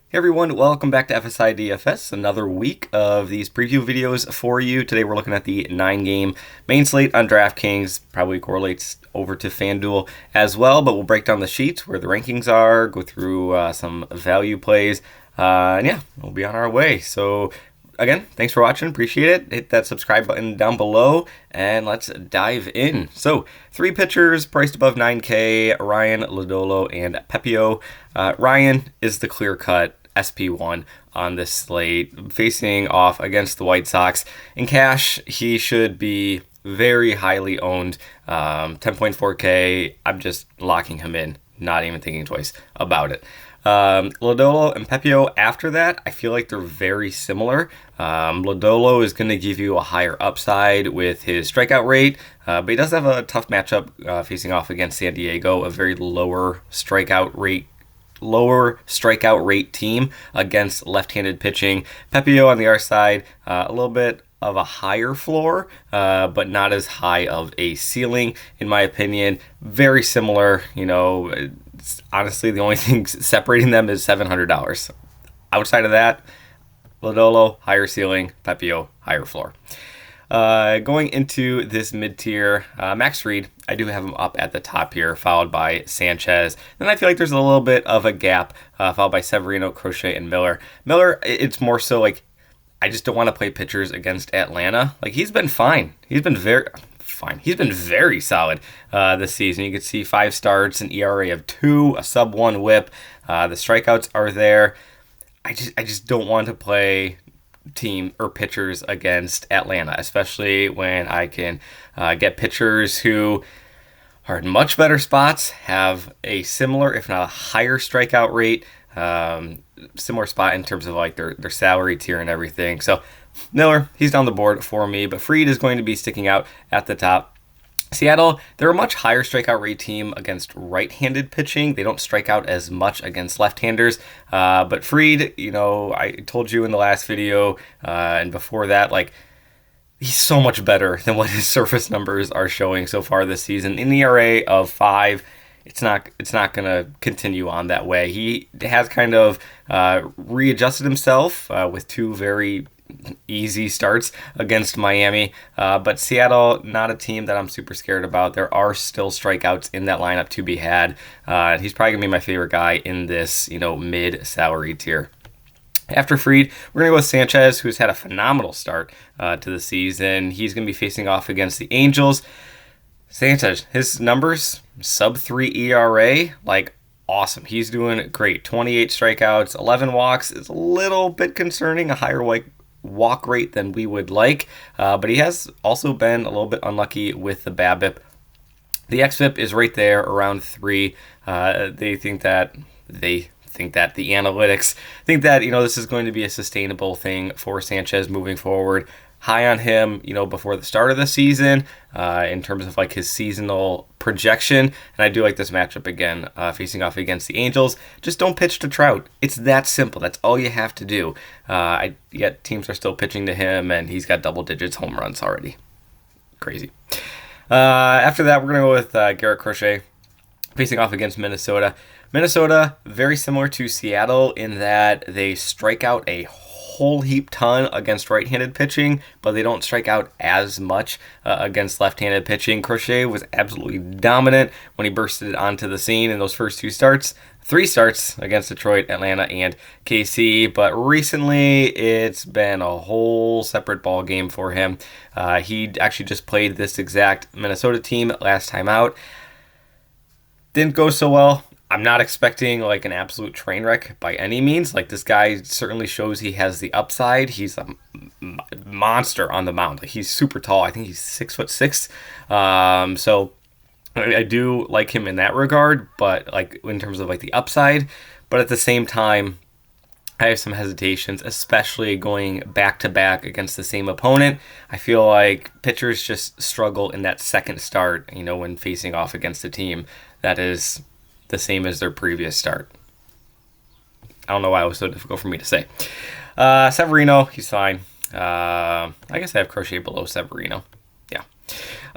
Hey everyone, welcome back to FSi DFS. Another week of these preview videos for you. Today we're looking at the 9-game main slate on DraftKings. Probably correlates over to FanDuel as well, but we'll break down the sheets where the rankings are, go through some value plays, and yeah, we'll be on our way. So again, thanks for watching. Appreciate it. Hit that subscribe button down below and let's dive in. So, 3 pitchers priced above 9K, Ryan, Lodolo, and Pepio. Ryan is the clear-cut SP1 on this slate, facing off against the White Sox. In cash, he should be very highly owned. 10.4K, I'm just locking him in, not even thinking twice about it. Lodolo and Pepio after that, I feel like they're very similar. Lodolo is going to give you a higher upside with his strikeout rate, but he does have a tough matchup facing off against San Diego, a very lower strikeout rate team against left-handed pitching. Pepio on the other side, a little bit of a higher floor, but not as high of a ceiling, in my opinion. Very similar, honestly, the only thing separating them is $700. Outside of that, Lodolo, higher ceiling, Pepio, higher floor. Going into this mid-tier, Max Fried, I do have him up at the top here, followed by Sanchez. Then I feel like there's a little bit of a gap, followed by Severino, Crochet, and Miller. Miller, it's more so like, I just don't want to play pitchers against Atlanta. Like, he's been fine. He's been very fine. He's been very solid this season. You can see 5 starts, an ERA of 2, a sub-1 WHIP. The strikeouts are there. I just don't want to play team or pitchers against Atlanta, especially when I can get pitchers who are in much better spots, have a similar, if not a higher strikeout rate, similar spot in terms of like their salary tier and everything. So Miller, he's down the board for me, but Fried is going to be sticking out at the top. Seattle, they're a much higher strikeout rate team against right-handed pitching. They don't strike out as much against left-handers. But Fried, I told you in the last video and before that, like, he's so much better than what his surface numbers are showing so far this season. In the ERA of 5, it's not going to continue on that way. He has kind of readjusted himself with 2 very easy starts against Miami, but Seattle, not a team that I'm super scared about. There are still strikeouts in that lineup to be had. He's probably gonna be my favorite guy in this, mid salary tier. After Fried, we're going to go with Sanchez, who's had a phenomenal start to the season. He's going to be facing off against the Angels. Sanchez, his numbers, sub-3 ERA, like, awesome. He's doing great. 28 strikeouts, 11 walks is a little bit concerning, a higher walk rate than we would like, but he has also been a little bit unlucky with the BABIP. The xFIP is right there around 3. They think that the analytics think that this is going to be a sustainable thing for Sanchez moving forward. High on him, before the start of the season, in terms of like his seasonal projection. And I do like this matchup again, facing off against the Angels. Just don't pitch to Trout. It's that simple. That's all you have to do. Yet teams are still pitching to him, and he's got double digits home runs already. Crazy. After that, we're going to go with Garrett Crochet, facing off against Minnesota. Minnesota, very similar to Seattle in that they strike out a whole heap ton against right-handed pitching, but they don't strike out as much against left-handed pitching. Crochet was absolutely dominant when he bursted onto the scene in those first 3 starts against Detroit, Atlanta, and KC, but recently it's been a whole separate ball game for him. He actually just played this exact Minnesota team last time out. Didn't go so well. I'm not expecting like an absolute train wreck by any means. Like, this guy certainly shows he has the upside. He's a monster on the mound. Like, he's super tall. I think he's 6'6". So I do like him in that regard, but like in terms of like the upside. But at the same time, I have some hesitations, especially going back to back against the same opponent. I feel like pitchers just struggle in that second start, when facing off against a team that is the same as their previous start. I don't know why it was so difficult for me to say. Severino, he's fine. I guess I have Crochet below Severino. Yeah.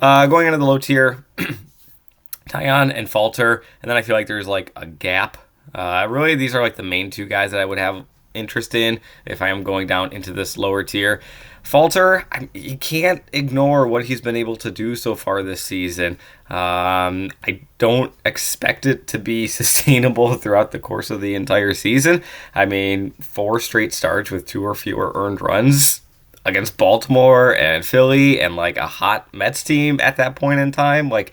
Going into the low tier, Tyon and Falter, and then I feel like there's like a gap Really, these are like the main two guys that I would have interest in if I am going down into this lower tier. Falter, you can't ignore what he's been able to do so far this season. I don't expect it to be sustainable throughout the course of the entire season. I mean, 4 straight starts with 2 or fewer earned runs against Baltimore and Philly and like a hot Mets team at that point in time. Like,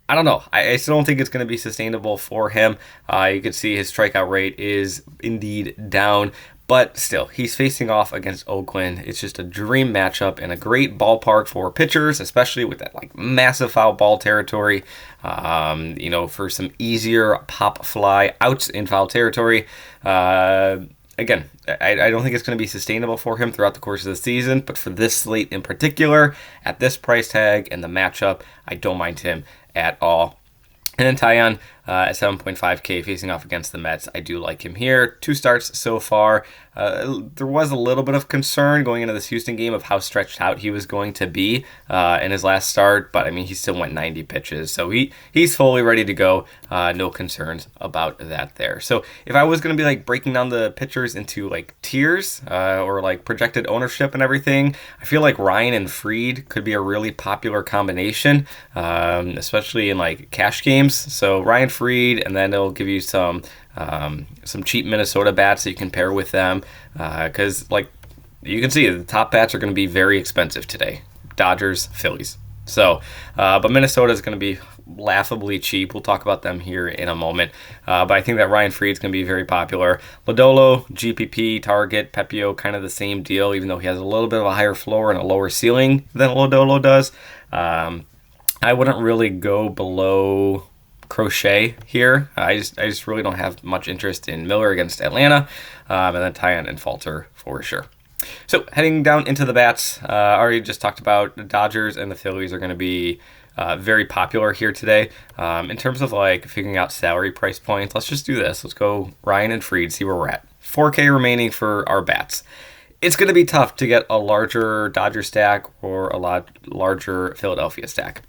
I don't know. I still don't think it's going to be sustainable for him. You can see his strikeout rate is indeed down, but still, he's facing off against Oakland. It's just a dream matchup and a great ballpark for pitchers, especially with that like massive foul ball territory. For some easier pop fly outs in foul territory. Again, I don't think it's going to be sustainable for him throughout the course of the season, but for this slate in particular, at this price tag and the matchup, I don't mind him at all. And then Tyon at 7.5K facing off against the Mets. I do like him here. 2 starts so far. There was a little bit of concern going into this Houston game of how stretched out he was going to be in his last start, but I mean, he still went 90 pitches, so he's fully ready to go. No concerns about that there. So if I was going to be like breaking down the pitchers into like tiers or like projected ownership and everything, I feel like Ryan and Fried could be a really popular combination, especially in like cash games. So Ryan Fried, and then it'll give you some cheap Minnesota bats that you can pair with them, because like you can see the top bats are going to be very expensive today. Dodgers, Phillies. So, but Minnesota is going to be laughably cheap. We'll talk about them here in a moment. But I think that Ryan Fried's going to be very popular. Lodolo, GPP, Target, Pepio, kind of the same deal, even though he has a little bit of a higher floor and a lower ceiling than Lodolo does. I wouldn't really go below Crochet here. I just really don't have much interest in Miller against Atlanta, and then Tyon and Falter for sure. So heading down into the bats, I already just talked about the Dodgers and the Phillies are going to be very popular here today. In terms of like figuring out salary price points, let's just do this. Let's go Ryan and Fried, see where we're at. 4K remaining for our bats. It's going to be tough to get a larger Dodger stack or a lot larger Philadelphia stack.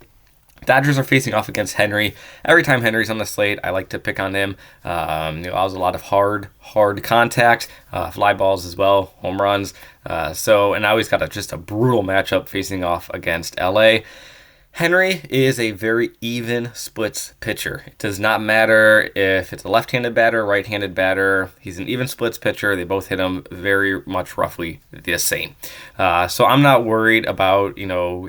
Dodgers are facing off against Henry. Every time Henry's on the slate, I like to pick on him. Allows a lot of hard contact, fly balls as well, home runs. And now he's got just a brutal matchup facing off against LA. Henry is a very even splits pitcher. It does not matter if it's a left-handed batter, right-handed batter. He's an even splits pitcher. They both hit him very much roughly the same. So I'm not worried about,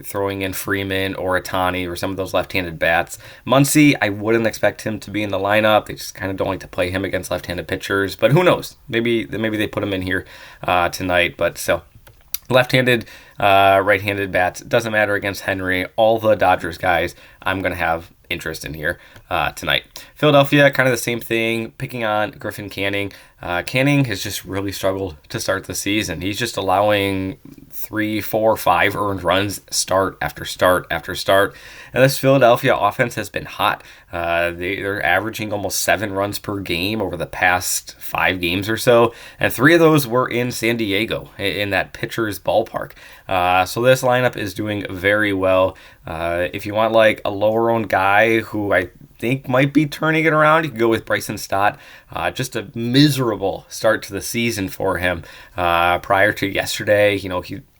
throwing in Freeman or Ohtani or some of those left-handed bats. Muncy, I wouldn't expect him to be in the lineup. They just kind of don't like to play him against left-handed pitchers. But who knows? Maybe they put him in here tonight. But still. Left-handed, right-handed bats, doesn't matter against Henry. All the Dodgers guys, I'm going to have interest in here tonight. Philadelphia, kind of the same thing, picking on Griffin Canning. Canning has just really struggled to start the season. He's just allowing 3, 4, 5 earned runs start after start after start. And this Philadelphia offense has been hot. They're averaging almost 7 runs per game over the past 5 games or so. And 3 of those were in San Diego, in that pitcher's ballpark. So this lineup is doing very well. If you want like a lower owned guy who I think might be turning it around, you can go with Bryson Stott. Just a miserable start to the season for him. Prior to yesterday, he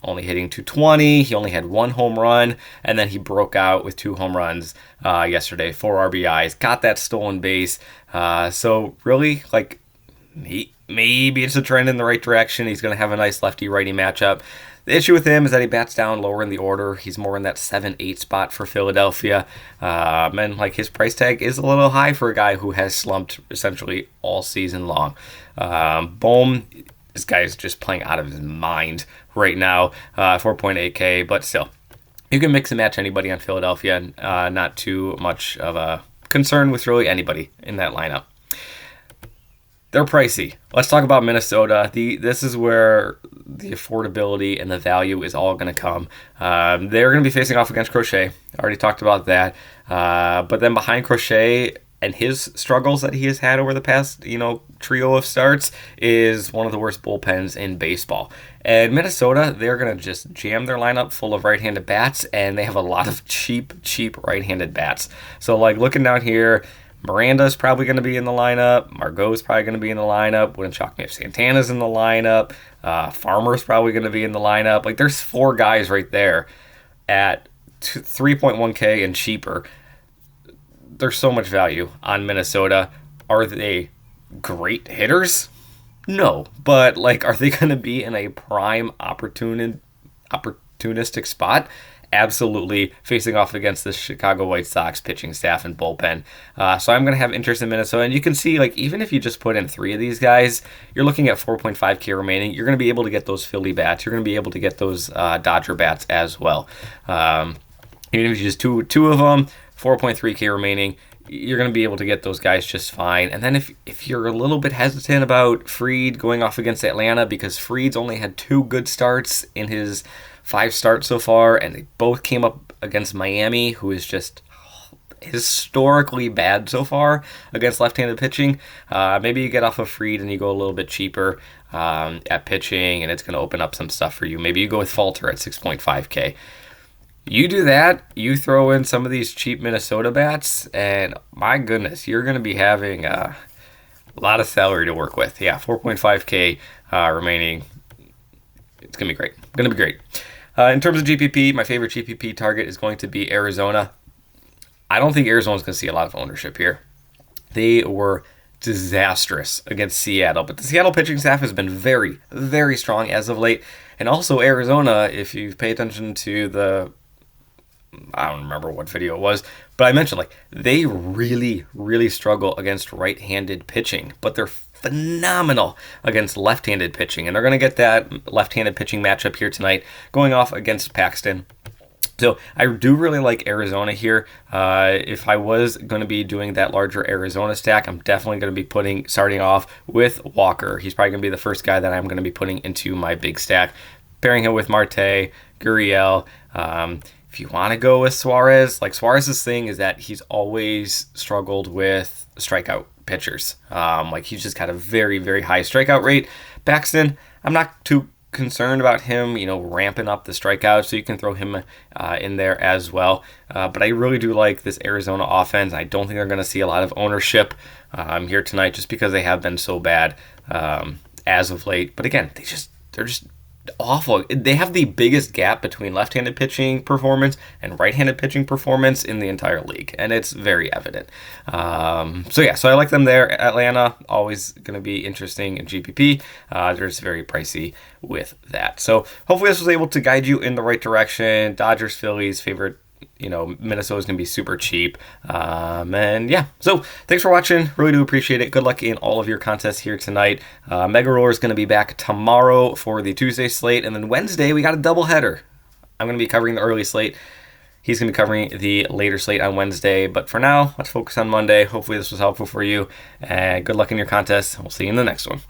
only hitting 220. He only had 1 home run, and then he broke out with 2 home runs yesterday, 4 RBIs, got that stolen base. So really, like, maybe it's a trend in the right direction. He's going to have a nice lefty-righty matchup. The issue with him is that he bats down lower in the order. He's more in that 7-8 spot for Philadelphia. And like his price tag is a little high for a guy who has slumped essentially all season long. Bohm, this guy is just playing out of his mind right now. 4.8K, but still. You can mix and match anybody on Philadelphia. Not too much of a concern with really anybody in that lineup. They're pricey. Let's talk about Minnesota. This is where the affordability and the value is all going to come. They're going to be facing off against Crochet. I already talked about that. But then behind Crochet and his struggles that he has had over the past, trio of starts is one of the worst bullpens in baseball. And Minnesota, they're going to just jam their lineup full of right-handed bats, and they have a lot of cheap right-handed bats. So, like, looking down here, Miranda's probably going to be in the lineup. Margot's probably going to be in the lineup. Wouldn't shock me if Santana's in the lineup. Farmer's probably going to be in the lineup. Like, there's 4 guys right there at 3.1K and cheaper. There's so much value on Minnesota. Are they great hitters? No, but like, are they going to be in a prime opportunistic spot? Absolutely, facing off against the Chicago White Sox pitching staff and bullpen. So I'm going to have interest in Minnesota. And you can see, like, even if you just put in 3 of these guys, you're looking at 4.5K remaining. You're going to be able to get those Philly bats. You're going to be able to get those Dodger bats as well. Even if you just two of them, 4.3K remaining, you're going to be able to get those guys just fine. And then if you're a little bit hesitant about Fried going off against Atlanta, because Fried's only had 2 good starts in his 5 starts so far, and they both came up against Miami, who is just historically bad so far against left-handed pitching. Maybe you get off of Fried and you go a little bit cheaper at pitching, and it's going to open up some stuff for you. Maybe you go with Falter at 6.5K. You do that, you throw in some of these cheap Minnesota bats, and my goodness, you're going to be having a lot of salary to work with. Yeah, 4.5K remaining. It's going to be great. Going to be great. In terms of GPP, my favorite GPP target is going to be Arizona. I don't think Arizona's going to see a lot of ownership here. They were disastrous against Seattle, but the Seattle pitching staff has been very, very strong as of late. And also Arizona, if you pay attention to I don't remember what video it was, but I mentioned, like, they really, really struggle against right-handed pitching, but they're phenomenal against left-handed pitching, and they're going to get that left-handed pitching matchup here tonight, going off against Paxton. So I do really like Arizona here. If I was going to be doing that larger Arizona stack, I'm definitely going to be starting off with Walker. He's probably going to be the first guy that I'm going to be putting into my big stack, pairing him with Marte, Gurriel. If you want to go with Suarez, like, Suarez's thing is that he's always struggled with strikeout pitchers. Like, he's just got a very, very high strikeout rate. Paxton, I'm not too concerned about him, ramping up the strikeouts, so you can throw him in there as well. But I really do like this Arizona offense. I don't think they're going to see a lot of ownership here tonight, just because they have been so bad as of late. But again, they're just awful. They have the biggest gap between left-handed pitching performance and right-handed pitching performance in the entire league, and it's very evident. So I like them there. Atlanta, always going to be interesting in GPP. They're just very pricey with that. So hopefully this was able to guide you in the right direction. Dodgers, Phillies, favorite. Minnesota's going to be super cheap. So thanks for watching. Really do appreciate it. Good luck in all of your contests here tonight. Mega Roller is going to be back tomorrow for the Tuesday slate. And then Wednesday, we got a doubleheader. I'm going to be covering the early slate. He's going to be covering the later slate on Wednesday. But for now, let's focus on Monday. Hopefully this was helpful for you. And good luck in your contests. We'll see you in the next one.